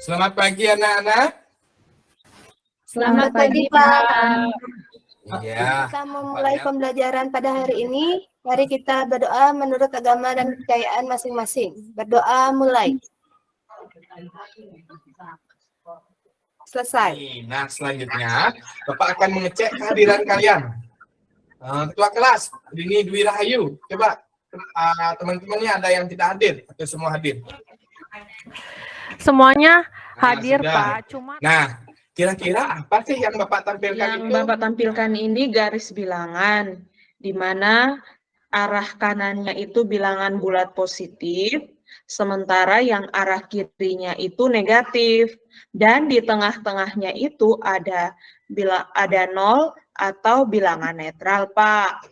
Selamat pagi anak-anak. Selamat pagi, Pak. Iya. Kita memulai pembelajaran pada hari ini. Mari kita berdoa menurut agama dan kepercayaan masing-masing. Berdoa mulai. Selesai. Nah, selanjutnya Bapak akan mengecek kehadiran kalian. Ketua kelas, Dini Dwi Rahayu. Coba teman-temannya ada yang tidak hadir atau semua hadir? Semuanya hadir, sudah. Pak. Cuma Nah, kira-kira apa sih yang Bapak tampilkan Yang itu? Bapak tampilkan ini garis bilangan, di mana arah kanannya itu bilangan bulat positif, sementara yang arah kirinya itu negatif. Dan di tengah-tengahnya itu ada 0 atau bilangan netral, Pak.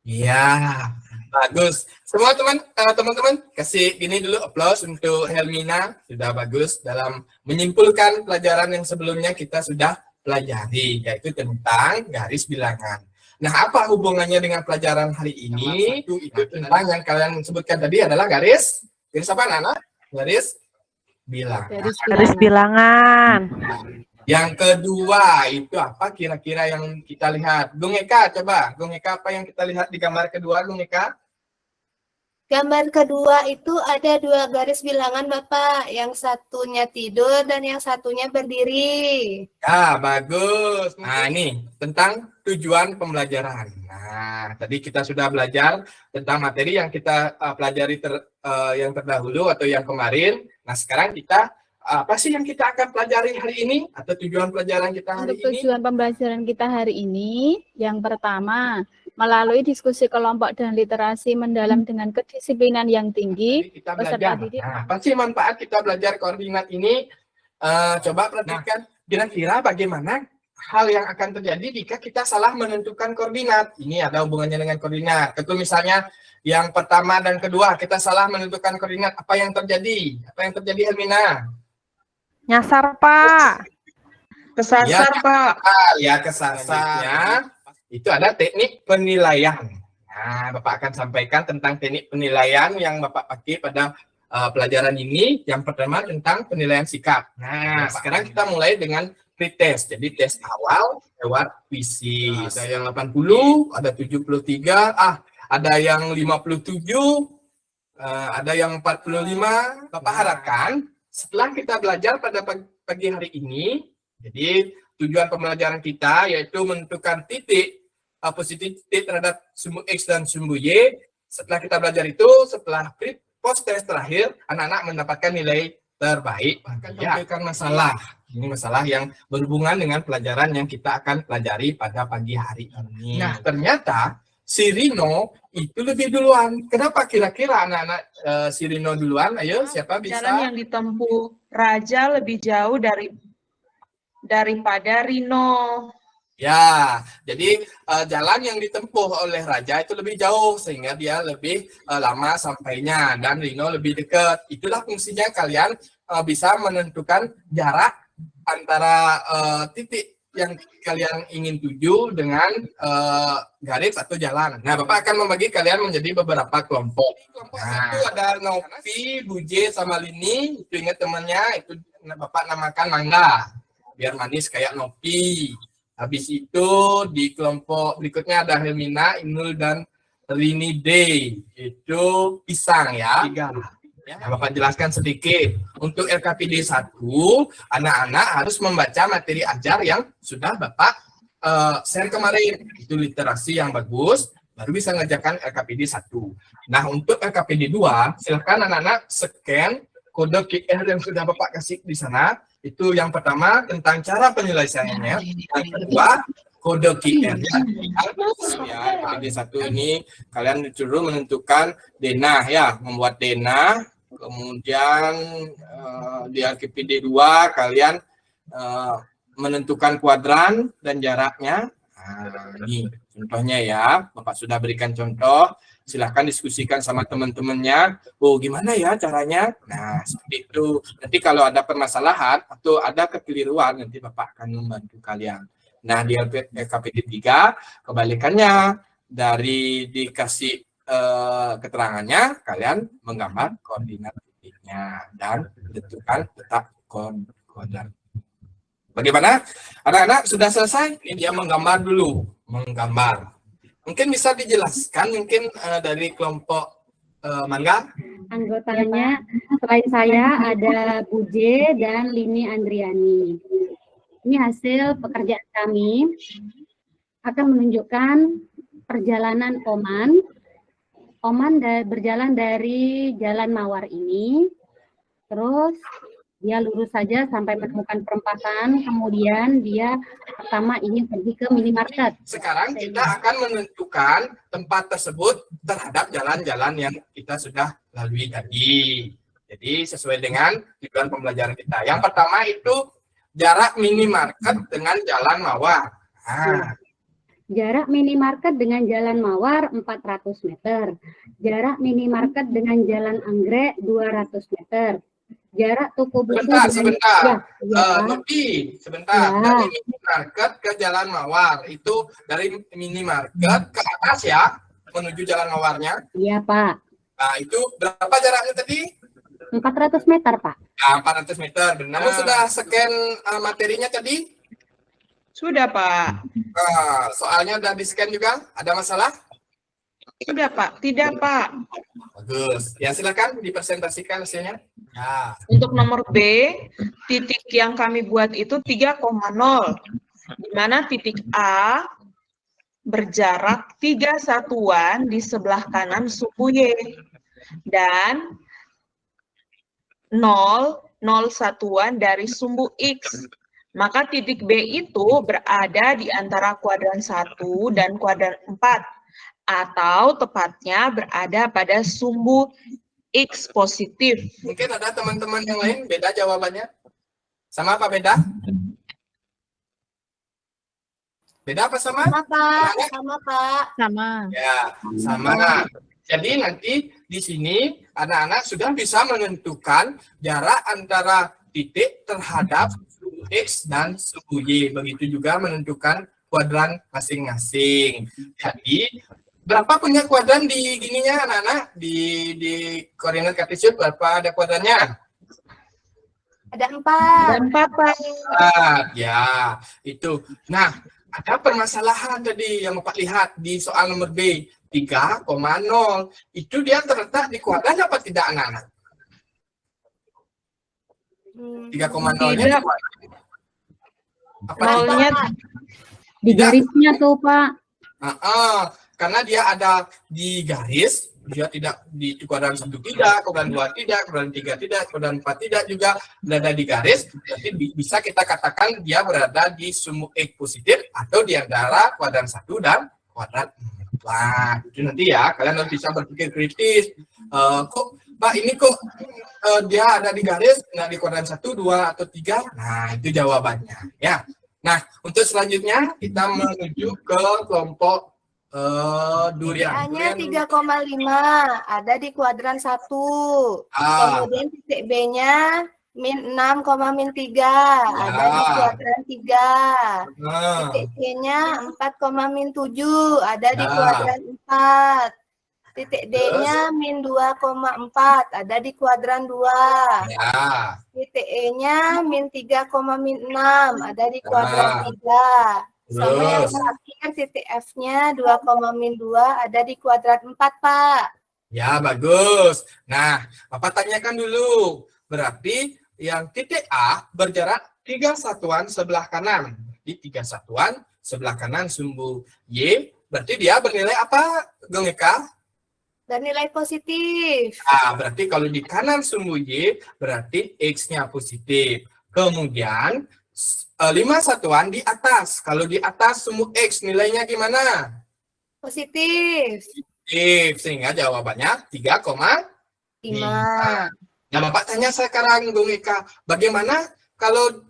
Iya, bagus. Semua teman-teman kasih gini dulu aplaus untuk Helmina, sudah bagus dalam menyimpulkan pelajaran yang sebelumnya kita sudah pelajari, yaitu tentang garis bilangan. Nah, apa hubungannya dengan pelajaran hari ini? Itu tentang yang kalian sebutkan tadi adalah garis apa, Nana? Garis bilangan. garis bilangan. Yang kedua itu apa kira-kira yang kita lihat? Gung Eka, coba. Gung Eka, apa yang kita lihat di gambar kedua, Gung Eka? Gambar kedua itu ada 2 garis bilangan, Bapak. Yang satunya tidur dan yang satunya berdiri. Ya, bagus. Nah, ini tentang tujuan pembelajaran. Nah, tadi kita sudah belajar tentang materi yang kita pelajari yang terdahulu atau yang kemarin. Nah, sekarang kita apa sih yang kita akan pelajari hari ini atau tujuan pelajaran kita hari Untuk ini? tujuan pembelajaran kita hari ini, yang pertama, melalui diskusi kelompok dan literasi mendalam dengan kedisiplinan yang tinggi, Kita peserta belajar. didik. Nah, apa sih manfaat kita belajar koordinat ini? Coba perhatikan kira-kira bagaimana hal yang akan terjadi jika kita salah menentukan koordinat. Ini ada hubungannya dengan koordinat. Itu misalnya yang pertama dan kedua kita salah menentukan koordinat. Apa yang terjadi? Apa yang terjadi, Helmina? Nyasar, Pak. Kesasar, Ya, Pak. Ya, kesasarnya itu ada teknik penilaian. Nah, Bapak akan sampaikan tentang teknik penilaian yang Bapak pakai pada pelajaran ini. Yang pertama tentang penilaian sikap. Nah, sekarang kita mulai dengan pretest. Jadi tes awal lewat kuisis. Ada yang 80, ada 73, ada yang 57, ada yang 45. Bapak harapkan setelah kita belajar pada pagi hari ini, jadi tujuan pembelajaran kita yaitu menentukan titik positif terhadap sumbu X dan sumbu Y. Setelah kita belajar itu, setelah post test terakhir, anak-anak mendapatkan nilai terbaik. Akan tampilkan masalah. Ini masalah yang berhubungan dengan pelajaran yang kita akan pelajari pada pagi hari ini. Nah, ternyata si Rino itu lebih duluan. Kenapa kira-kira anak-anak si Rino duluan? Ayo, siapa bisa? Jalan yang ditempuh Raja lebih jauh daripada Rino. Ya, jadi jalan yang ditempuh oleh Raja itu lebih jauh sehingga dia lebih lama sampainya dan Rino lebih dekat. Itulah fungsinya kalian bisa menentukan jarak antara titik yang kalian ingin tuju dengan garis atau jalan. Nah, Bapak akan membagi kalian menjadi beberapa kelompok. Kelompok satu ada Novi, Buje, sama Lini. Itu ingat temannya, itu Bapak namakan Mangga. Biar manis kayak Novi. Habis itu di kelompok berikutnya ada Helmina, Inul, dan Rini D. Itu pisang ya. 3. Ya, Bapak jelaskan sedikit. Untuk LKPD 1, anak-anak harus membaca materi ajar yang sudah Bapak share kemarin. Itu literasi yang bagus, baru bisa ngerjakan LKPD 1. Nah, untuk LKPD 2, silakan anak-anak scan kode QR yang sudah Bapak kasih di sana. Itu yang pertama tentang cara penyelesaiannya. Yang kedua, kode QR. Ya, LKPD 1 ini kalian disuruh menentukan denah ya, membuat denah. Kemudian di LKPD 2 kalian menentukan kuadran dan jaraknya. Nah, ini contohnya ya, Bapak sudah berikan contoh. Silahkan diskusikan sama teman-temannya. Oh, gimana ya caranya? Nah, seperti itu. Nanti kalau ada permasalahan atau ada kekeliruan, nanti Bapak akan membantu kalian. Nah, di LKPD 3, kebalikannya. Dari dikasih keterangannya, kalian menggambar koordinat titiknya dan tentukan letak kuadrat. Bagaimana? Anak-anak sudah selesai? Ini dia menggambar dulu. Menggambar. Mungkin bisa dijelaskan mungkin dari kelompok Mangga? Anggotanya selain saya ada Buje dan Lini Andriani. Ini hasil pekerjaan kami akan menunjukkan perjalanan Oman. Berjalan dari Jalan Mawar ini, terus dia lurus saja sampai menemukan perempatan, kemudian dia pertama ingin pergi ke minimarket. Sekarang kita akan menentukan tempat tersebut terhadap jalan-jalan yang kita sudah lalui tadi. Jadi sesuai dengan tujuan pembelajaran kita. Yang pertama itu jarak minimarket dengan Jalan Mawar. Nah, Jarak minimarket dengan Jalan Mawar 400 meter. Jarak minimarket dengan Jalan Anggrek 200 meter. Jarak toko buku sebentar. Ya, Nuti, sebentar. Ya. Dari minimarket ke Jalan Mawar itu dari minimarket ke atas ya, menuju Jalan Mawarnya. Iya, Pak. Nah, itu berapa jaraknya tadi? 400 meter, Pak. Nah, 400 meter. Namun sudah scan materinya tadi? Sudah, Pak. Soalnya udah di-scan juga? Ada masalah? Sudah, Pak. Tidak, Pak. Bagus. Ya, silakan dipresentasikan hasilnya. Ya. Untuk nomor B, titik yang kami buat itu 3,0. Di mana titik A berjarak 3 satuan di sebelah kanan suku Y. Dan 0 satuan dari sumbu X. Maka titik B itu berada di antara kuadran 1 dan kuadran 4. Atau tepatnya berada pada sumbu X positif. Mungkin ada teman-teman yang lain beda jawabannya? Sama apa beda? Beda apa sama? Sama, Pak. Sama, Pak. Sama. Ya, sama. Jadi nanti di sini anak-anak sudah bisa menentukan jarak antara titik terhadap suku X dan suku Y. Begitu juga menentukan kuadran masing-masing. Jadi berapa punya kuadran di gininya anak-anak? Di koordinat kartesius berapa ada kuadrannya? Ada 4. Dan Papa. Ya, itu. Nah, ada permasalahan tadi yang Bapak lihat di soal nomor B. 3,0. Itu dia terletak di kuadran apa tidak anak-anak? 3,0-nya di kuadran. Apa Nolnya Di garisnya tuh, Pak. Karena dia ada di garis, dia tidak di kuadran 1 tidak, kuadran 2 tidak, kuadran 3 tidak, kuadran 4 tidak juga berada di garis, berarti bisa kita katakan dia berada di sumbu X positif atau di antara kuadran 1 dan kuadran 4. Itu nanti ya, kalian harus bisa berpikir kritis. Kok Pak ini kok dia ada di garis, nggak di kuadran 1, 2, atau 3? Nah, itu jawabannya. Ya. Nah, untuk selanjutnya kita menuju ke kelompok durian. A-nya 3,5 ada di kuadran 1. Kemudian titik B-nya -6,-3 ada di kuadran 3. Titik C-nya 4,-7 ada di kuadran 4. Titik D-nya -2,4 ada di kuadran 2. Ya. Titik E-nya -3,-6 ada di kuadran 3. Sama yang terakhir titik F-nya 2,-2 ada di kuadran 4, Pak. Ya, bagus. Nah, Bapak tanyakan dulu. Berarti yang titik A berjarak 3 satuan sebelah kanan. Di 3 satuan sebelah kanan sumbu Y, berarti dia bernilai apa, Gengeka? Bernilai positif. Berarti kalau di kanan sumbu Y, berarti X-nya positif. Kemudian, 5 satuan di atas. Kalau di atas sumbu X, nilainya gimana? Positif. Positif. Sehingga jawabannya 3,5. 5. Nah, Bapak tanya sekarang, Bung Eka, bagaimana kalau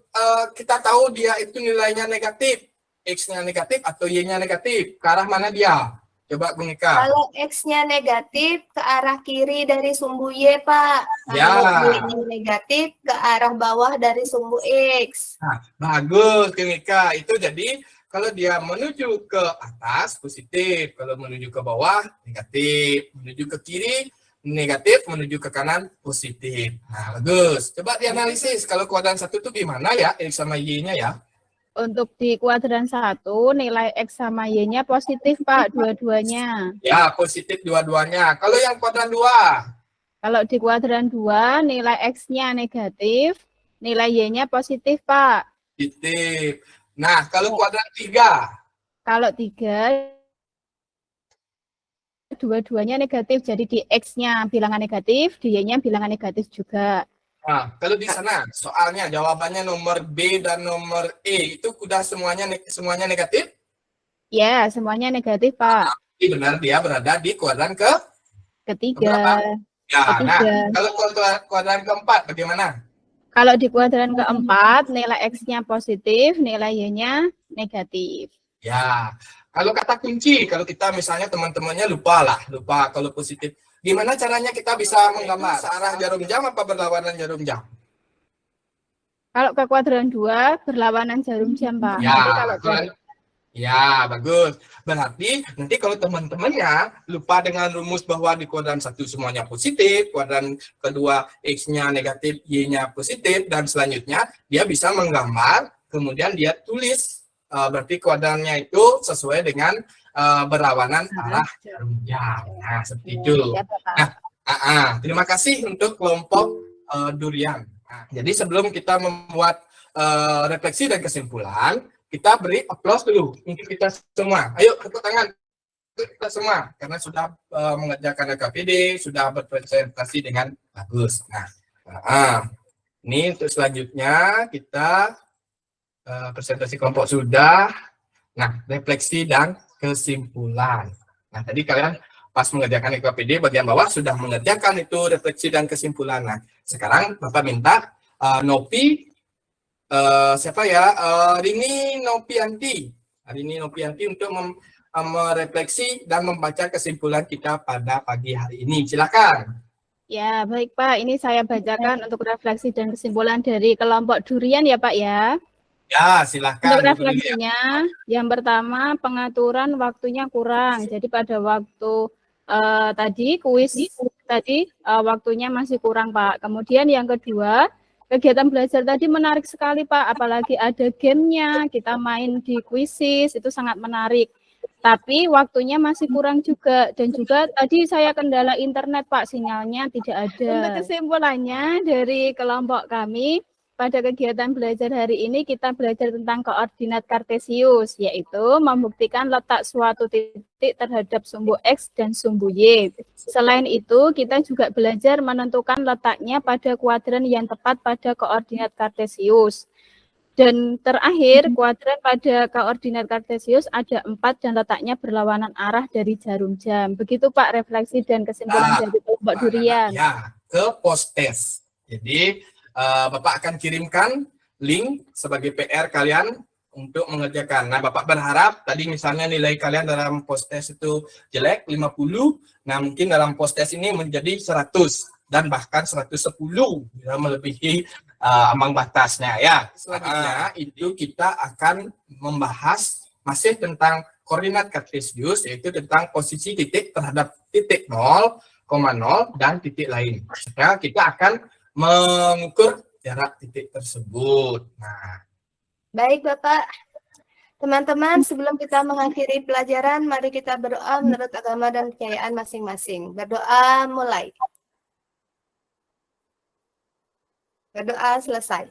kita tahu dia itu nilainya negatif? X-nya negatif atau Y-nya negatif? Ke arah mana dia? Coba Bung Eka. Kalau X-nya negatif, ke arah kiri dari sumbu Y, Pak. Ya. Kalau Y-nya negatif, ke arah bawah dari sumbu X. Nah, bagus, Bung Eka. Itu jadi kalau dia menuju ke atas, positif. Kalau menuju ke bawah, negatif. Menuju ke kiri, negatif menuju ke kanan positif. Nah, bagus. Coba dianalisis kalau kuadran 1 itu gimana ya X sama Y-nya ya? Untuk di kuadran 1, nilai X sama Y-nya positif, Pak, dua-duanya. Ya, positif dua-duanya. Kalau yang kuadran 2? Kalau di kuadran 2, nilai X-nya negatif, nilai Y-nya positif, Pak. Positif. Nah, kalau kuadran 3? Kalau 3, dua-duanya negatif, jadi di X-nya bilangan negatif, di Y-nya bilangan negatif juga. Nah, kalau di sana soalnya jawabannya nomor B dan nomor E itu udah semuanya negatif? Ya, semuanya negatif, Pak. Jadi benar dia berada di kuadran Ketiga. ya. Nah, Ketiga. kalau kuadran keempat bagaimana? Kalau di kuadran keempat, nilai X-nya positif, nilai Y-nya negatif. Ya, kalau kata kunci, kalau kita misalnya teman-temannya lupa kalau positif. Gimana caranya kita bisa menggambar searah jarum jam apa berlawanan jarum jam? Kalau ke kuadran 2, berlawanan jarum jam, Pak. Ya, Jadi kalau ya, bagus. Berarti nanti kalau teman-temannya lupa dengan rumus bahwa di kuadran 1 semuanya positif, kuadran kedua X-nya negatif, Y-nya positif, dan selanjutnya dia bisa menggambar, kemudian dia tulis. Berarti kuadrannya itu sesuai dengan berlawanan arah jarum jam. Nah, seperti itu. Nah, terima kasih untuk kelompok durian. Nah, jadi sebelum kita membuat refleksi dan kesimpulan, kita beri aplaus dulu untuk kita semua. Ayo tepuk tangan untuk kita semua karena sudah mengerjakan KPD, sudah berpresentasi dengan bagus. Nah, ini untuk selanjutnya kita presentasi kelompok sudah. Nah, refleksi dan kesimpulan. Nah, tadi kalian pas mengerjakan KPD bagian bawah sudah mengerjakan itu refleksi dan kesimpulan. Nah, sekarang Bapak minta Nopi siapa ya? Rini Nopianti untuk merefleksi dan membaca kesimpulan kita pada pagi hari ini. Silakan. Ya, baik Pak. Ini saya bacakan untuk refleksi dan kesimpulan dari kelompok durian ya Pak ya. Ya, silakan. Untuk refleksinya, yang pertama pengaturan waktunya kurang. Jadi pada waktu tadi kuis tadi waktunya masih kurang Pak. Kemudian yang kedua, kegiatan belajar tadi menarik sekali Pak. Apalagi ada gamenya, kita main di kuisis, itu sangat menarik. Tapi waktunya masih kurang juga. Dan juga tadi saya kendala internet Pak, sinyalnya tidak ada. Untuk kesimpulannya dari kelompok kami, pada kegiatan belajar hari ini kita belajar tentang koordinat kartesius, yaitu membuktikan letak suatu titik terhadap sumbu X dan sumbu Y. Selain itu, kita juga belajar menentukan letaknya pada kuadran yang tepat pada koordinat kartesius. Dan terakhir, kuadran pada koordinat kartesius ada 4 dan letaknya berlawanan arah dari jarum jam. Begitu Pak, refleksi dan kesimpulan dari kelompok durian. Ya, ke post-test. Jadi, Bapak akan kirimkan link sebagai PR kalian untuk mengerjakan. Nah, Bapak berharap tadi misalnya nilai kalian dalam post-test itu jelek 50, nah mungkin dalam post-test ini menjadi 100 dan bahkan 110 ya, melebihi ambang batasnya ya. Selanjutnya itu kita akan membahas masih tentang koordinat kartesius, yaitu tentang posisi titik terhadap titik 0,0 dan titik lain. Ya, kita akan mengukur jarak titik tersebut. Nah, baik Bapak. Teman-teman, sebelum kita mengakhiri pelajaran, mari kita berdoa menurut agama dan kepercayaan masing-masing. Berdoa mulai. Berdoa selesai.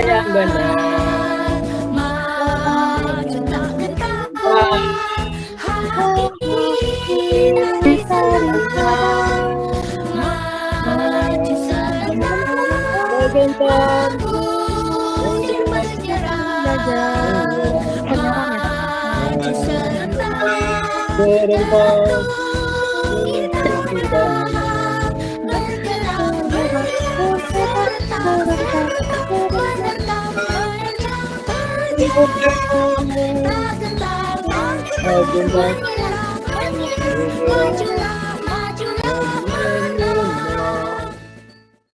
Yang benar. Bye.